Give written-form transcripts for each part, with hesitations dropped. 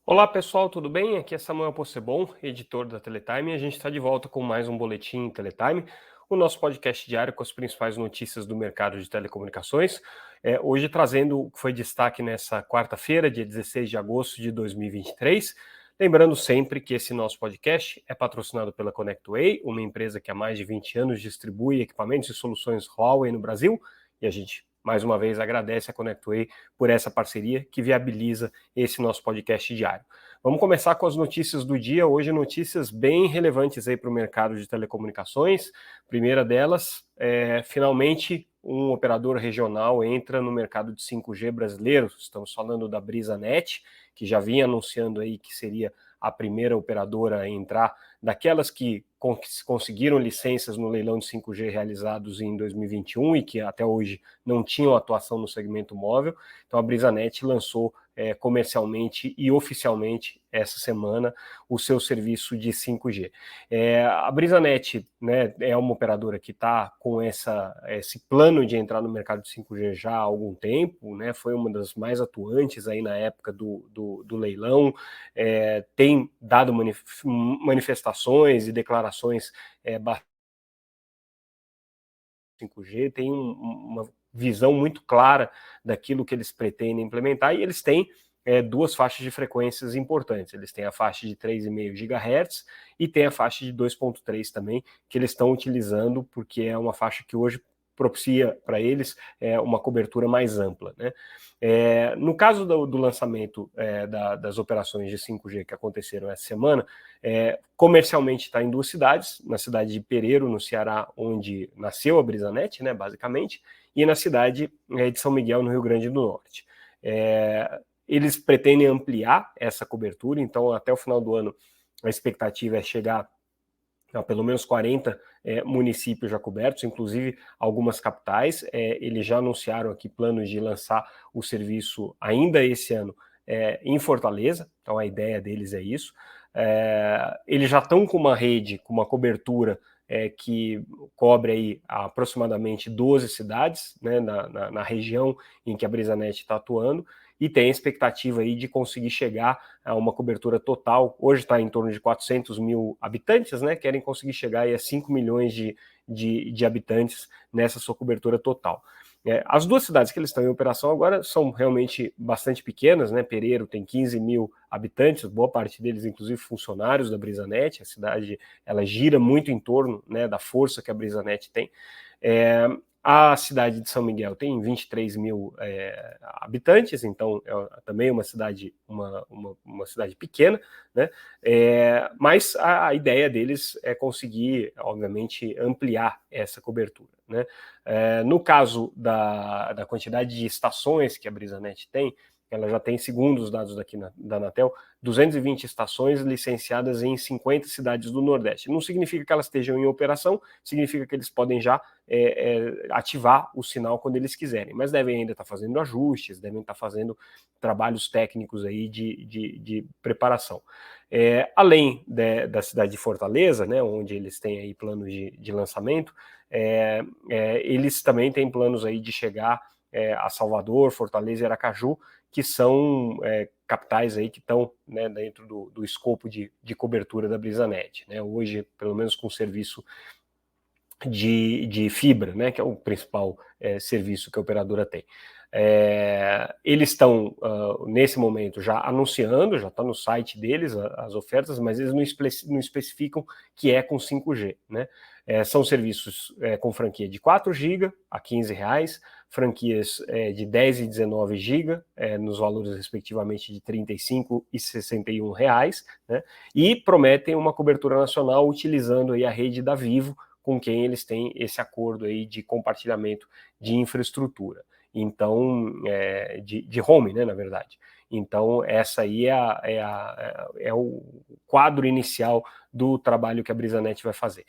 Olá pessoal, tudo bem? Aqui é Samuel Possebon, editor da Teletime, e a gente está de volta com mais um Boletim Teletime, o nosso podcast diário com as principais notícias do mercado de telecomunicações. Hoje trazendo o que foi destaque nessa quarta-feira, dia 16 de agosto de 2023. Lembrando sempre que esse nosso podcast é patrocinado pela ConnectWay, uma empresa que há mais de 20 anos distribui equipamentos e soluções Huawei no Brasil, e a gente, mais uma vez, agradece a ConnectWay por essa parceria que viabiliza esse nosso podcast diário. Vamos começar com as notícias do dia. Hoje, notícias bem relevantes aí para o mercado de telecomunicações. Primeira delas, finalmente um operador regional entra no mercado de 5G brasileiro. Estamos falando da BrisaNet, que já vinha anunciando aí que seria a primeira operadora a entrar, daquelas que conseguiram licenças no leilão de 5G realizados em 2021 e que até hoje não tinham atuação no segmento móvel. Então a BrisaNet lançou comercialmente e oficialmente essa semana o seu serviço de 5G. A BrisaNet, né, é uma operadora que está com esse plano de entrar no mercado de 5G já há algum tempo, né, foi uma das mais atuantes aí na época do leilão, tem dado manifestações e declarações 5G, tem uma visão muito clara daquilo que eles pretendem implementar, e eles têm duas faixas de frequências importantes. Eles têm a faixa de 3,5 GHz e tem a faixa de 2,3 também, que eles estão utilizando, porque é uma faixa que hoje propicia para eles uma cobertura mais ampla, né? No caso do lançamento das operações de 5G que aconteceram essa semana, comercialmente está em duas cidades, na cidade de Pereiro, no Ceará, onde nasceu a BrisaNet, né, basicamente, e na cidade de São Miguel, no Rio Grande do Norte. Eles pretendem ampliar essa cobertura, então até o final do ano a expectativa é chegar a pelo menos 40 municípios já cobertos, inclusive algumas capitais. Eles já anunciaram aqui planos de lançar o serviço ainda esse ano em Fortaleza, então a ideia deles é isso. Eles já estão com uma rede, com uma cobertura que cobre aí aproximadamente 12 cidades, né, na região em que a BrisaNet está atuando, e tem a expectativa aí de conseguir chegar a uma cobertura total. Hoje está em torno de 400 mil habitantes, né? Querem conseguir chegar aí a 5 milhões de habitantes nessa sua cobertura total. As duas cidades que eles estão em operação agora são realmente bastante pequenas, né? Pereiro tem 15 mil habitantes, boa parte deles, inclusive, funcionários da BrisaNet. A cidade ela gira muito em torno, né, da força que a BrisaNet tem. A cidade de São Miguel tem 23 mil habitantes, então é também uma cidade, uma cidade pequena, né? Mas a ideia deles é conseguir, obviamente, ampliar essa cobertura, né? No caso da quantidade de estações que a BrisaNet tem, ela já tem, segundo os dados daqui da Anatel, 220 estações licenciadas em 50 cidades do Nordeste. Não significa que elas estejam em operação, significa que eles podem já ativar o sinal quando eles quiserem, mas devem ainda estar fazendo ajustes, devem estar fazendo trabalhos técnicos aí de preparação. Além da cidade de Fortaleza, né, onde eles têm aí planos de lançamento, eles também têm planos aí de chegar a Salvador, Fortaleza e Aracaju, que são capitais aí que estão, né, dentro do escopo de cobertura da BrisaNet, né? Hoje, pelo menos com o serviço de fibra, né, que é o principal serviço que a operadora tem. Eles estão, nesse momento, já anunciando, já está no site deles as ofertas, mas eles não especificam que é com 5G, né? São serviços com franquia de 4 GB a R$15, franquias de 10 e 19 GB, nos valores respectivamente de R$35 e R$61, né? E prometem uma cobertura nacional utilizando aí a rede da Vivo, com quem eles têm esse acordo aí de compartilhamento de infraestrutura. Então, de home, né, na verdade. Então, essa aí é o quadro inicial do trabalho que a BrisaNet vai fazer.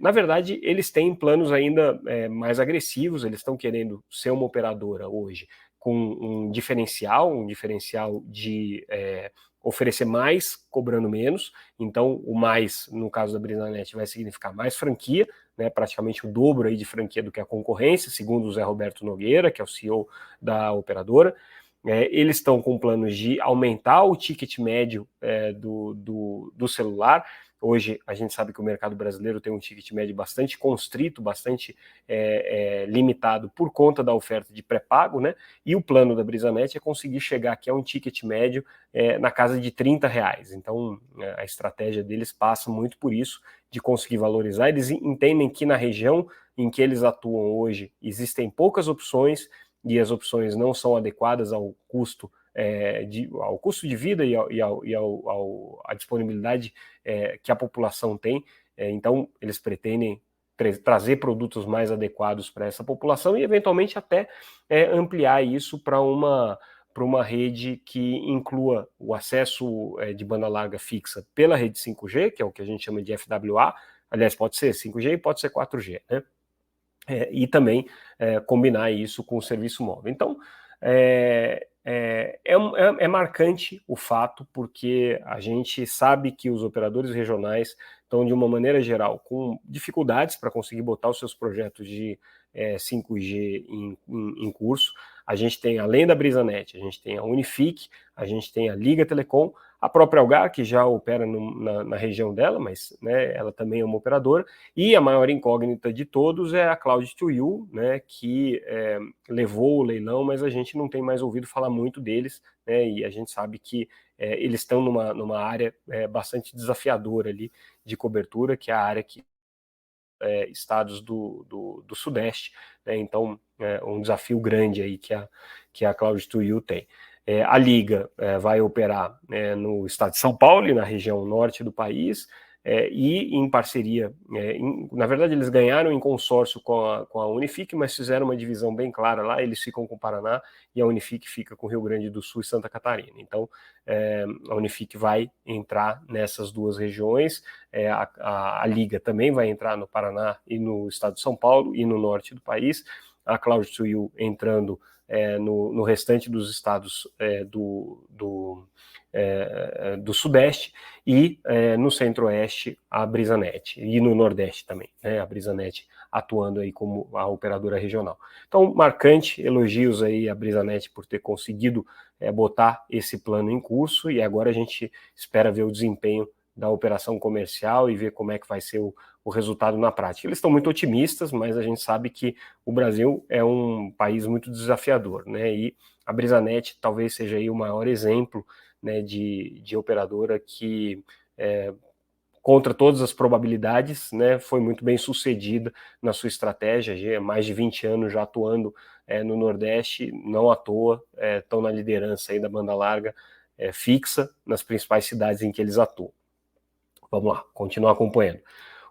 Na verdade, eles têm planos ainda mais agressivos, eles estão querendo ser uma operadora hoje com um diferencial de oferecer mais, cobrando menos. Então, o mais, no caso da BrisaNet, vai significar mais franquia, né, praticamente o dobro aí de franquia do que a concorrência, segundo o Zé Roberto Nogueira, que é o CEO da operadora. eles estão com planos de aumentar o ticket médio do celular. Hoje a gente sabe que o mercado brasileiro tem um ticket médio bastante constrito, bastante limitado por conta da oferta de pré-pago, né? E o plano da Brisanet é conseguir chegar aqui a um ticket médio na casa de R$30. Então a estratégia deles passa muito por isso, de conseguir valorizar. Eles entendem que na região em que eles atuam hoje existem poucas opções e as opções não são adequadas ao custo de vida e à disponibilidade que a população tem. Então, eles pretendem trazer produtos mais adequados para essa população e, eventualmente, até ampliar isso para uma rede que inclua o acesso de banda larga fixa pela rede 5G, que é o que a gente chama de FWA. Aliás, pode ser 5G e pode ser 4G, né? E também combinar isso com o serviço móvel. Então, é marcante o fato, porque a gente sabe que os operadores regionais estão, de uma maneira geral, com dificuldades para conseguir botar os seus projetos de 5G em curso. A gente tem, além da Brisanet, a gente tem a Unifique, a gente tem a Liga Telecom, a própria Algar, que já opera na região dela, mas né, ela também é uma operadora, e a maior incógnita de todos é a Cloud2You, né, que levou o leilão, mas a gente não tem mais ouvido falar muito deles, né, e a gente sabe que eles estão numa área bastante desafiadora ali de cobertura, que é a área que estados do Sudeste, né, então um desafio grande aí que a Cloud2You tem. A Liga vai operar no estado de São Paulo e na região norte do país, e em parceria, na verdade eles ganharam em consórcio com a Unifique, mas fizeram uma divisão bem clara lá, eles ficam com o Paraná e a Unifique fica com o Rio Grande do Sul e Santa Catarina. Então a Unifique vai entrar nessas duas regiões, a Liga também vai entrar no Paraná e no estado de São Paulo e no norte do país, a Cloud2You entrando no restante dos estados do Sudeste e no Centro-Oeste a Brisanet e no Nordeste também, né, a Brisanet atuando aí como a operadora regional. Então, marcante, elogios aí a Brisanet por ter conseguido botar esse plano em curso, e agora a gente espera ver o desempenho da operação comercial e ver como é que vai ser o resultado na prática. Eles estão muito otimistas, mas a gente sabe que o Brasil é um país muito desafiador, né? E a Brisanet talvez seja aí o maior exemplo, né, de operadora que, contra todas as probabilidades, né, foi muito bem sucedida na sua estratégia, mais de 20 anos já atuando no Nordeste, não à toa, estão na liderança aí da banda larga fixa nas principais cidades em que eles atuam. Vamos lá, continuar acompanhando.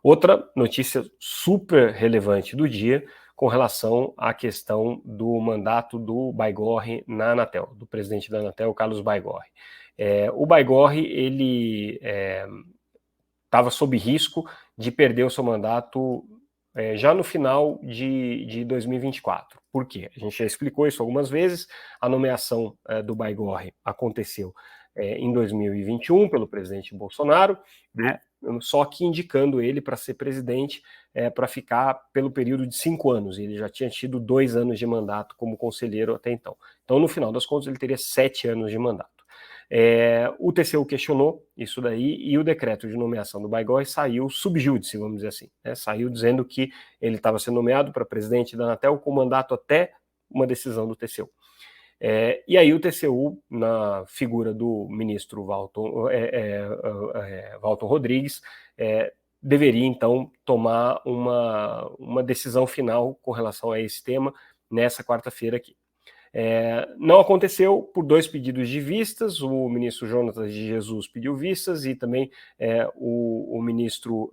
Outra notícia super relevante do dia com relação à questão do mandato do Baigorre na Anatel, do presidente da Anatel, Carlos Baigorre. O Baigorre, ele estava sob risco de perder o seu mandato já no final de 2024. Por quê? A gente já explicou isso algumas vezes. A nomeação do Baigorre aconteceu em 2021 pelo presidente Bolsonaro, né? Só que indicando ele para ser presidente para ficar pelo período de 5 anos. Ele já tinha tido 2 anos de mandato como conselheiro até então. Então, no final das contas, ele teria 7 anos de mandato. O TCU questionou isso daí e o decreto de nomeação do Baigorre saiu sub judice, vamos dizer assim, né? Saiu dizendo que ele estava sendo nomeado para presidente da Anatel com mandato até uma decisão do TCU. E aí o TCU, na figura do ministro Walton Rodrigues, deveria então tomar uma decisão final com relação a esse tema nessa quarta-feira aqui. Não aconteceu por 2 pedidos de vistas, o ministro Jonatas de Jesus pediu vistas e também o ministro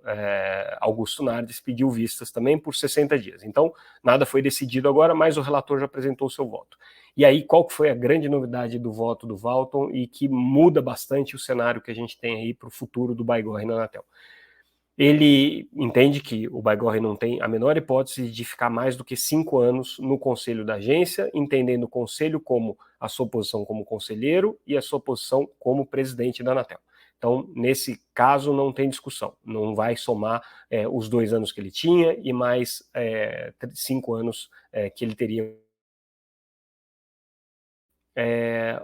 Augusto Nardes pediu vistas também por 60 dias. Então, nada foi decidido agora, mas o relator já apresentou o seu voto. E aí, qual foi a grande novidade do voto do Walton e que muda bastante o cenário que a gente tem aí para o futuro do Baigorre na Anatel? Ele entende que o Baigorre não tem a menor hipótese de ficar mais do que 5 anos no conselho da agência, entendendo o conselho como a sua posição como conselheiro e a sua posição como presidente da Anatel. Então, nesse caso, não tem discussão. Não vai somar os 2 anos que ele tinha e mais 5 anos que ele teria.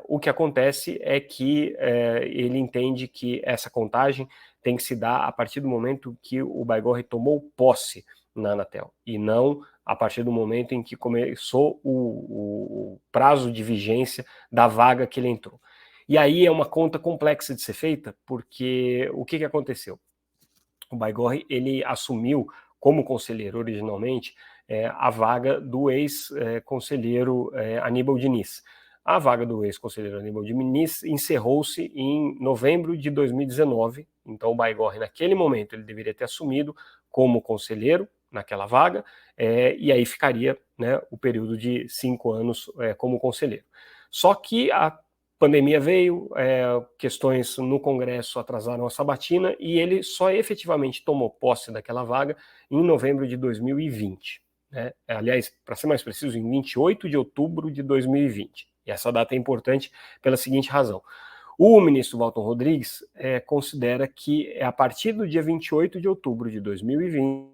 o que acontece é que ele entende que essa contagem tem que se dar a partir do momento que o Baigorre tomou posse na Anatel, e não a partir do momento em que começou o prazo de vigência da vaga que ele entrou. E aí é uma conta complexa de ser feita, porque o que aconteceu? O Baigorre, ele assumiu como conselheiro originalmente a vaga do ex-conselheiro Aníbal Diniz. A vaga do ex-conselheiro Aníbal Diniz encerrou-se em novembro de 2019, então o Baigorre, naquele momento, ele deveria ter assumido como conselheiro naquela vaga, e aí ficaria, né, o período de 5 anos como conselheiro. Só que a pandemia veio, questões no Congresso atrasaram a sabatina e ele só efetivamente tomou posse daquela vaga em novembro de 2020. Né? Aliás, para ser mais preciso, em 28 de outubro de 2020. E essa data é importante pela seguinte razão. O ministro Walton Rodrigues considera que é a partir do dia 28 de outubro de 2020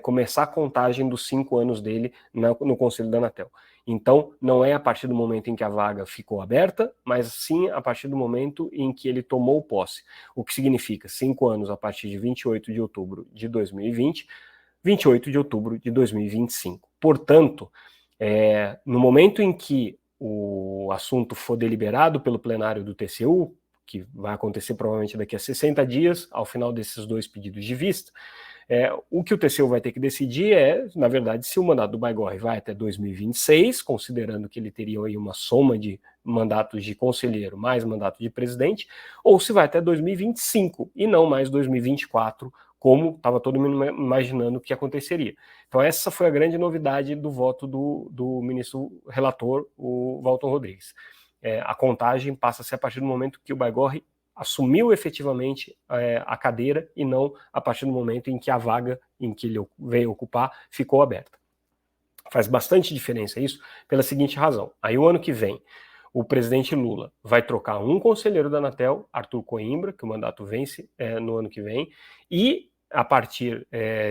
começar a contagem dos 5 anos dele no Conselho da Anatel. Então, não é a partir do momento em que a vaga ficou aberta, mas sim a partir do momento em que ele tomou posse. O que significa 5 anos a partir de 28 de outubro de 2020, 28 de outubro de 2025. Portanto, no momento em que o assunto for deliberado pelo plenário do TCU, que vai acontecer provavelmente daqui a 60 dias, ao final desses 2 pedidos de vista, o que o TCU vai ter que decidir na verdade, se o mandato do Baigorre vai até 2026, considerando que ele teria aí uma soma de mandatos de conselheiro mais mandato de presidente, ou se vai até 2025 e não mais 2024, como estava todo mundo imaginando que aconteceria. Então essa foi a grande novidade do voto do ministro relator, o Walton Rodrigues. A contagem passa a ser a partir do momento que o Baigorre assumiu efetivamente a cadeira e não a partir do momento em que a vaga em que ele veio ocupar ficou aberta. Faz bastante diferença isso pela seguinte razão. Aí o ano que vem, o presidente Lula vai trocar um conselheiro da Anatel, Arthur Coimbra, que o mandato vence no ano que vem, e a partir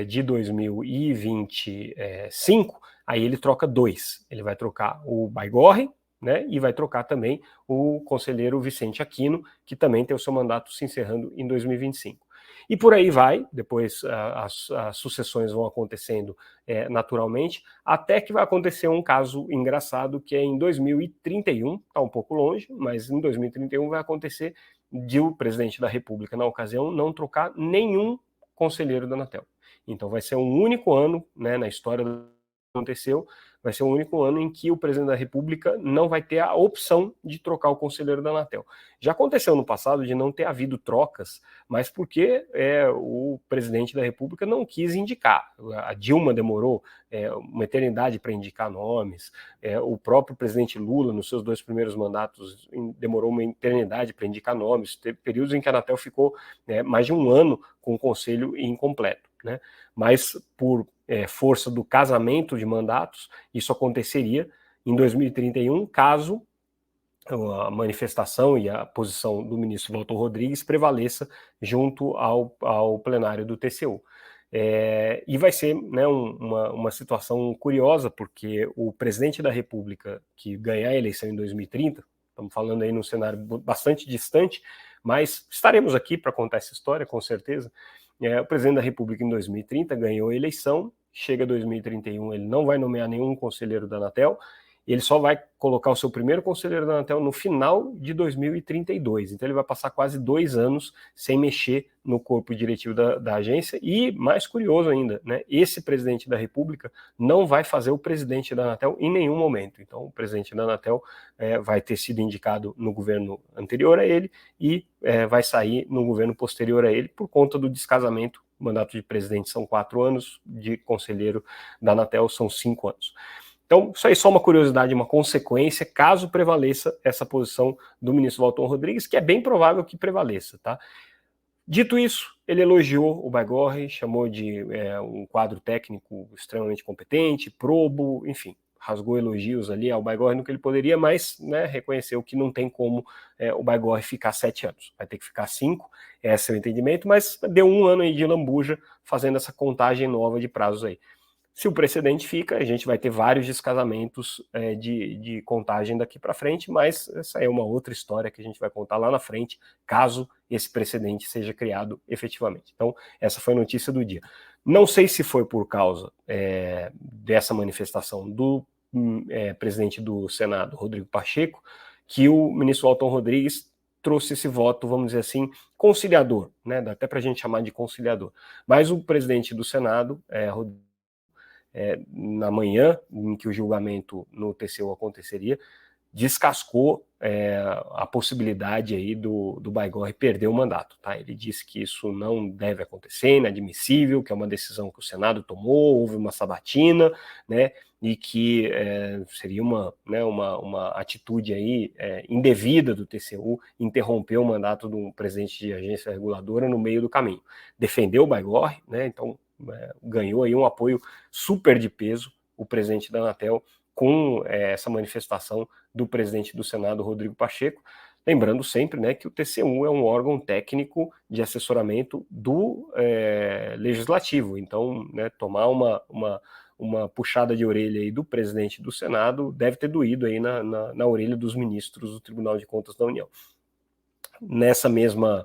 de 2025, aí ele troca 2. Ele vai trocar o Baigorre, né, e vai trocar também o conselheiro Vicente Aquino, que também tem o seu mandato se encerrando em 2025. E por aí vai, depois as sucessões vão acontecendo naturalmente, até que vai acontecer um caso engraçado, que é em 2031, está um pouco longe, mas em 2031 vai acontecer de o presidente da República, na ocasião, não trocar nenhum conselheiro da Anatel. Então vai ser um único ano, né, na história do que aconteceu, vai ser o único ano em que o presidente da República não vai ter a opção de trocar o conselheiro da Anatel. Já aconteceu no passado de não ter havido trocas, mas porque o presidente da República não quis indicar. A Dilma demorou uma eternidade para indicar nomes, o próprio presidente Lula, nos seus 2 primeiros mandatos, demorou uma eternidade para indicar nomes. Teve períodos em que a Anatel ficou mais de um ano com o conselho incompleto, né? Mas por força do casamento de mandatos, isso aconteceria em 2031, caso a manifestação e a posição do ministro Walton Rodrigues prevaleça junto ao plenário do TCU. E vai ser, né, uma situação curiosa, porque o presidente da República que ganhar a eleição em 2030, estamos falando aí num cenário bastante distante, mas estaremos aqui para contar essa história, com certeza. O presidente da República em 2030 ganhou a eleição, chega 2031, ele não vai nomear nenhum conselheiro da Anatel, ele só vai colocar o seu primeiro conselheiro da Anatel no final de 2032. Então ele vai passar quase 2 anos sem mexer no corpo diretivo da agência. E, mais curioso ainda, né, esse presidente da República não vai fazer o presidente da Anatel em nenhum momento. Então o presidente da Anatel vai ter sido indicado no governo anterior a ele e vai sair no governo posterior a ele por conta do descasamento. O mandato de presidente são 4 anos, de conselheiro da Anatel são 5 anos. Então, isso aí é só uma curiosidade, uma consequência, caso prevaleça essa posição do ministro Walton Rodrigues, que é bem provável que prevaleça, tá? Dito isso, ele elogiou o Baigorre, chamou de um quadro técnico extremamente competente, probo, enfim, rasgou elogios ali ao Baigorre no que ele poderia, mas, né, reconheceu que não tem como o Baigorre ficar 7 anos, vai ter que ficar 5, esse é o entendimento, mas deu 1 ano aí de lambuja fazendo essa contagem nova de prazos aí. Se o precedente fica, a gente vai ter vários descasamentos de contagem daqui para frente, mas essa é uma outra história que a gente vai contar lá na frente, caso esse precedente seja criado efetivamente. Então, essa foi a notícia do dia. Não sei se foi por causa dessa manifestação do presidente do Senado, Rodrigo Pacheco, que o ministro Walton Rodrigues trouxe esse voto, vamos dizer assim, conciliador, né? Dá até para a gente chamar de conciliador. Mas o presidente do Senado, na manhã em que o julgamento no TCU aconteceria, descascou a possibilidade aí do Baigorre perder o mandato. Tá? Ele disse que isso não deve acontecer, inadmissível, que é uma decisão que o Senado tomou, houve uma sabatina, né, e que seria uma atitude aí indevida do TCU interromper o mandato do presidente de agência reguladora no meio do caminho. Defendeu o Baigorre, né, então ganhou aí um apoio super de peso o presidente da Anatel com essa manifestação do presidente do Senado, Rodrigo Pacheco, lembrando sempre, né, que o TCU é um órgão técnico de assessoramento do Legislativo, então, né, tomar uma puxada de orelha aí do presidente do Senado deve ter doído aí na orelha dos ministros do Tribunal de Contas da União. Nessa mesma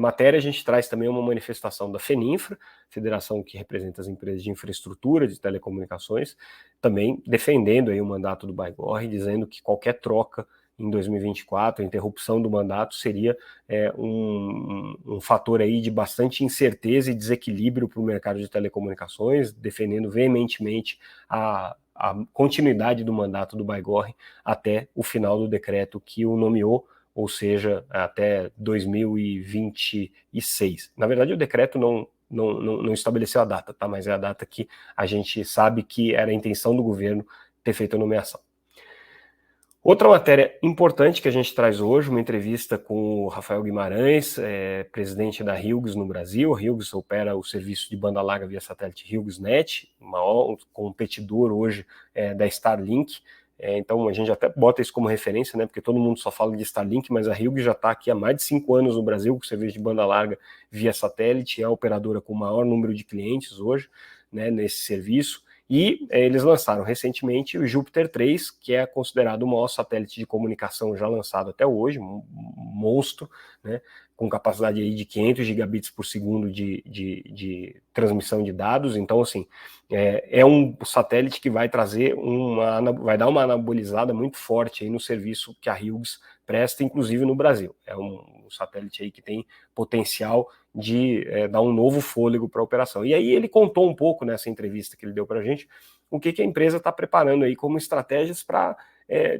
matéria, a gente traz também uma manifestação da FENINFRA, federação que representa as empresas de infraestrutura de telecomunicações, também defendendo aí o mandato do Baigorre, dizendo que qualquer troca em 2024, a interrupção do mandato, seria um fator aí de bastante incerteza e desequilíbrio para o mercado de telecomunicações, defendendo veementemente a continuidade do mandato do Baigorre até o final do decreto que o nomeou, ou seja, até 2026. Na verdade, o decreto não estabeleceu a data, tá? Mas é a data que a gente sabe que era a intenção do governo ter feito a nomeação. Outra matéria importante que a gente traz hoje, uma entrevista com o Rafael Guimarães, presidente da Hughes no Brasil. A Hughes opera o serviço de banda larga via satélite HughesNet, maior competidor hoje da Starlink. Então a gente até bota isso como referência, né, porque todo mundo só fala de Starlink, mas a Hughes já está aqui há mais de 5 anos no Brasil com serviço de banda larga via satélite, é a operadora com o maior número de clientes hoje, né, nesse serviço, e eles lançaram recentemente o Júpiter 3, que é considerado o maior satélite de comunicação já lançado até hoje, um monstro, né, com capacidade aí de 500 gigabits por segundo de transmissão de dados. Então, assim, é um satélite que vai trazer vai dar uma anabolizada muito forte aí no serviço que a Hughes presta, inclusive no Brasil. É um satélite aí que tem potencial de dar um novo fôlego para a operação. E aí ele contou um pouco nessa entrevista que ele deu para a gente o que a empresa está preparando aí como estratégias para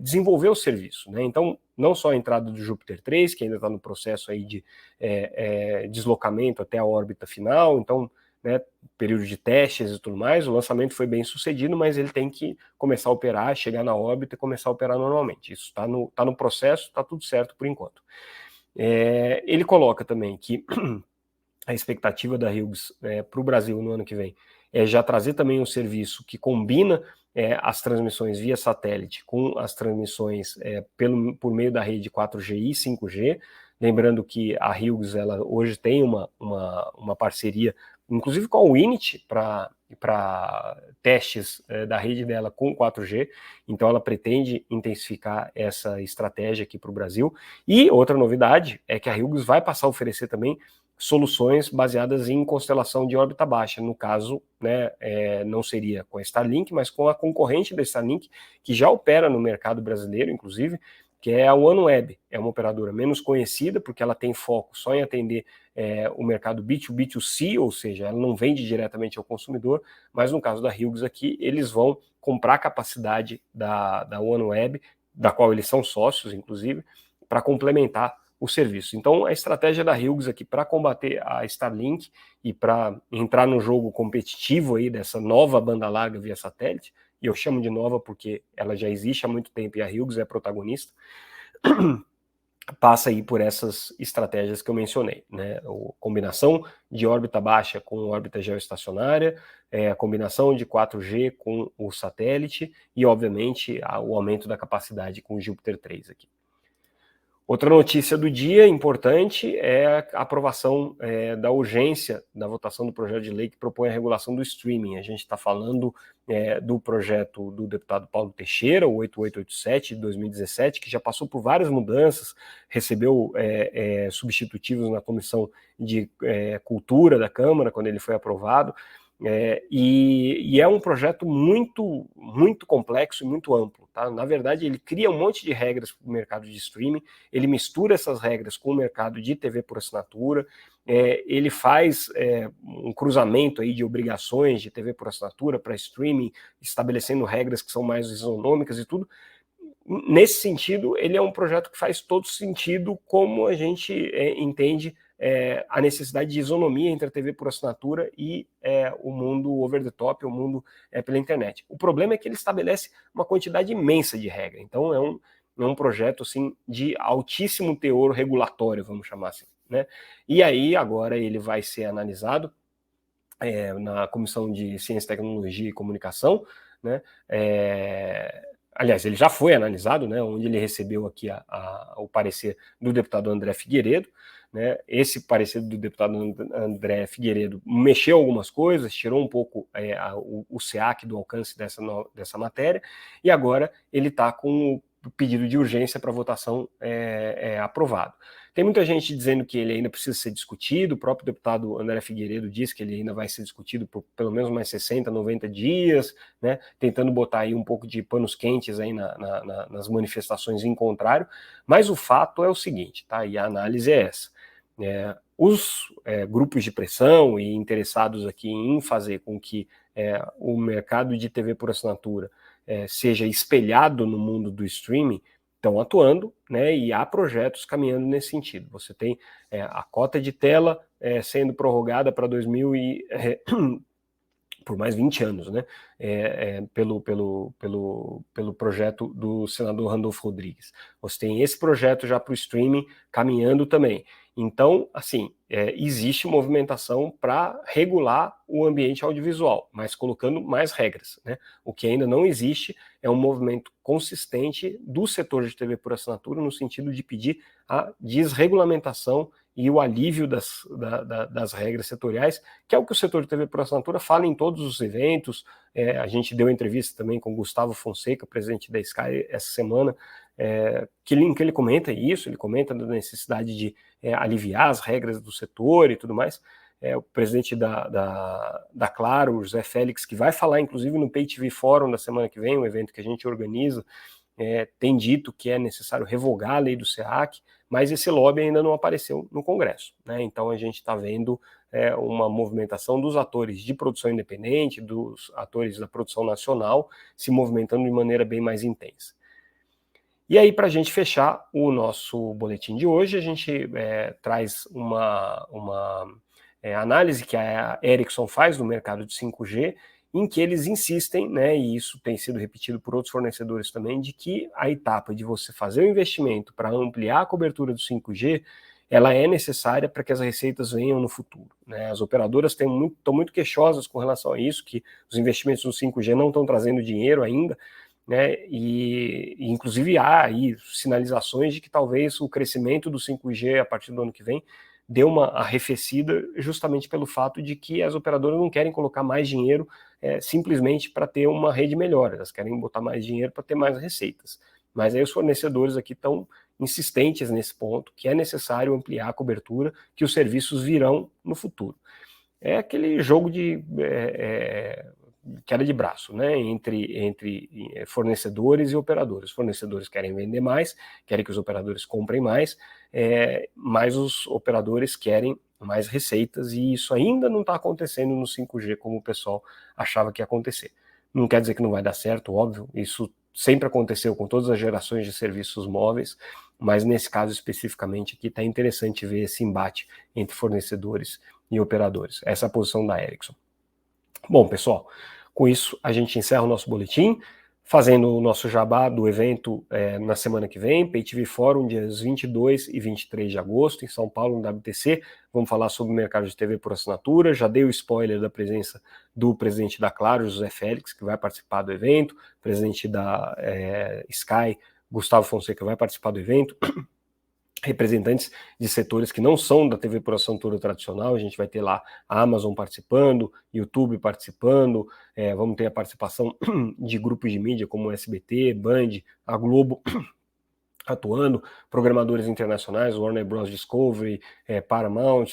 desenvolver o serviço, né? Então, não só a entrada do Júpiter 3, que ainda está no processo aí de deslocamento até a órbita final, então, né, período de testes e tudo mais, o lançamento foi bem sucedido, mas ele tem que começar a operar, chegar na órbita e começar a operar normalmente. Isso está no processo, está tudo certo por enquanto. Ele coloca também que a expectativa da Hughes para o Brasil no ano que vem é já trazer também um serviço que combina as transmissões via satélite com as transmissões por meio da rede 4G e 5G. Lembrando que a Hughes ela hoje tem uma parceria, inclusive com a Winit, para testes da rede dela com 4G, então ela pretende intensificar essa estratégia aqui para o Brasil. E outra novidade é que a Hughes vai passar a oferecer também soluções baseadas em constelação de órbita baixa. No caso, né, não seria com a Starlink, mas com a concorrente da Starlink, que já opera no mercado brasileiro, inclusive, que é a OneWeb. É uma operadora menos conhecida, porque ela tem foco só em atender o mercado B2B2C, ou seja, ela não vende diretamente ao consumidor, mas no caso da Hughes aqui, eles vão comprar a capacidade da OneWeb, da qual eles são sócios, inclusive, para complementar o serviço. Então, a estratégia da Hughes aqui para combater a Starlink e para entrar no jogo competitivo aí dessa nova banda larga via satélite, e eu chamo de nova porque ela já existe há muito tempo e a Hughes é protagonista, passa aí por essas estratégias que eu mencionei, né? A combinação de órbita baixa com órbita geoestacionária, a combinação de 4G com o satélite e, obviamente, o aumento da capacidade com o Júpiter 3 aqui. Outra notícia do dia importante é a aprovação da urgência da votação do projeto de lei que propõe a regulação do streaming. A gente está falando do projeto do deputado Paulo Teixeira, o 8887 de 2017, que já passou por várias mudanças, recebeu substitutivos na Comissão de Cultura da Câmara, quando ele foi aprovado. E é um projeto muito, muito complexo e muito amplo. Tá? Na verdade, ele cria um monte de regras para o mercado de streaming, ele mistura essas regras com o mercado de TV por assinatura, ele faz um cruzamento aí de obrigações de TV por assinatura para streaming, estabelecendo regras que são mais isonômicas e tudo. Nesse sentido, ele é um projeto que faz todo sentido como a gente entende a necessidade de isonomia entre a TV por assinatura e o mundo over the top, o mundo pela internet. O problema é que ele estabelece uma quantidade imensa de regras. Então é um projeto assim, de altíssimo teor regulatório, vamos chamar assim. Né? E aí agora ele vai ser analisado na Comissão de Ciência, Tecnologia e Comunicação, né? Aliás, ele já foi analisado, né, onde ele recebeu aqui o parecer do deputado André Figueiredo. Né, esse parecer do deputado André Figueiredo mexeu algumas coisas, tirou um pouco o SEAC do alcance dessa matéria, e agora ele está com o pedido de urgência para votação aprovado. Tem muita gente dizendo que ele ainda precisa ser discutido, o próprio deputado André Figueiredo disse que ele ainda vai ser discutido por pelo menos mais 60, 90 dias, né, tentando botar aí um pouco de panos quentes aí nas manifestações em contrário, mas o fato é o seguinte, tá, e a análise é essa. Os grupos de pressão e interessados aqui em fazer com que o mercado de TV por assinatura seja espelhado no mundo do streaming, estão atuando, né, e há projetos caminhando nesse sentido. Você tem a cota de tela sendo prorrogada para 2000 por mais 20 anos, né, pelo projeto do senador Randolfo Rodrigues. Você tem esse projeto já para o streaming caminhando também. Então, assim, existe movimentação para regular o ambiente audiovisual, mas colocando mais regras, né? O que ainda não existe é um movimento consistente do setor de TV por assinatura no sentido de pedir a desregulamentação e o alívio das regras setoriais, que é o que o setor de TV por assinatura fala em todos os eventos. A gente deu entrevista também com o Gustavo Fonseca, presidente da Sky, essa semana, que ele comenta isso, ele comenta da necessidade de aliviar as regras do setor e tudo mais. O presidente da Claro, o José Félix, que vai falar inclusive no Pay TV Forum da semana que vem, um evento que a gente organiza, tem dito que é necessário revogar a lei do SEAC, mas esse lobby ainda não apareceu no Congresso, né? Então a gente está vendo uma movimentação dos atores de produção independente, dos atores da produção nacional, se movimentando de maneira bem mais intensa. E aí, para a gente fechar o nosso boletim de hoje, a gente traz uma análise que a Ericsson faz no mercado de 5G, em que eles insistem, né, e isso tem sido repetido por outros fornecedores também, de que a etapa de você fazer o investimento para ampliar a cobertura do 5G, ela é necessária para que as receitas venham no futuro. Né? As operadoras estão muito queixosas com relação a isso, que os investimentos no 5G não estão trazendo dinheiro ainda, né? E inclusive há aí sinalizações de que talvez o crescimento do 5G a partir do ano que vem deu uma arrefecida justamente pelo fato de que as operadoras não querem colocar mais dinheiro simplesmente para ter uma rede melhor, elas querem botar mais dinheiro para ter mais receitas. Mas aí os fornecedores aqui estão insistentes nesse ponto, que é necessário ampliar a cobertura, que os serviços virão no futuro. É aquele jogo de queda de braço, né, entre fornecedores e operadores. Os fornecedores querem vender mais, querem que os operadores comprem mais, mas os operadores querem mais receitas, e isso ainda não está acontecendo no 5G como o pessoal achava que ia acontecer. Não quer dizer que não vai dar certo, óbvio, isso sempre aconteceu com todas as gerações de serviços móveis, mas nesse caso especificamente aqui está interessante ver esse embate entre fornecedores e operadores. Essa é a posição da Ericsson. Bom, pessoal, com isso a gente encerra o nosso boletim, fazendo o nosso jabá do evento na semana que vem, Pay TV Forum, dias 22 e 23 de agosto, em São Paulo, no WTC. Vamos falar sobre o mercado de TV por assinatura. Já dei o spoiler da presença do presidente da Claro, José Félix, que vai participar do evento, presidente da Sky, Gustavo Fonseca, vai participar do evento. representantes de setores que não são da TV por assinatura tradicional. A gente vai ter lá a Amazon participando, YouTube participando, vamos ter a participação de grupos de mídia como o SBT, Band, a Globo atuando, programadores internacionais, Warner Bros. Discovery, Paramount,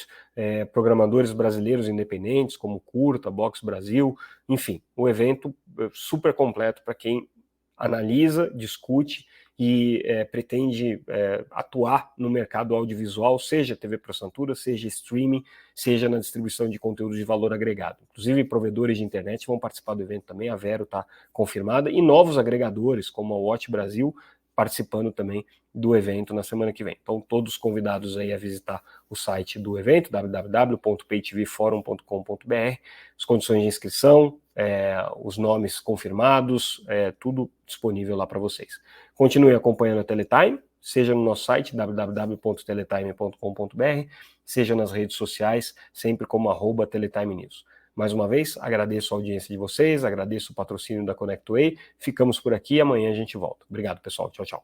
programadores brasileiros independentes como Curta, Box Brasil, enfim, o evento super completo para quem analisa, discute e pretende atuar no mercado audiovisual, seja TV por assinatura, seja streaming, seja na distribuição de conteúdos de valor agregado. Inclusive, provedores de internet vão participar do evento também, a Vero está confirmada, e novos agregadores, como a Watch Brasil, participando também do evento na semana que vem. Então, todos convidados aí a visitar o site do evento, www.paytvforum.com.br, as condições de inscrição, os nomes confirmados, tudo disponível lá para vocês. Continue acompanhando a Teletime, seja no nosso site, www.teletime.com.br, seja nas redes sociais, sempre como @TeletimeNews. Mais uma vez, agradeço a audiência de vocês, agradeço o patrocínio da ConnectWay, ficamos por aqui e amanhã a gente volta. Obrigado, pessoal. Tchau, tchau.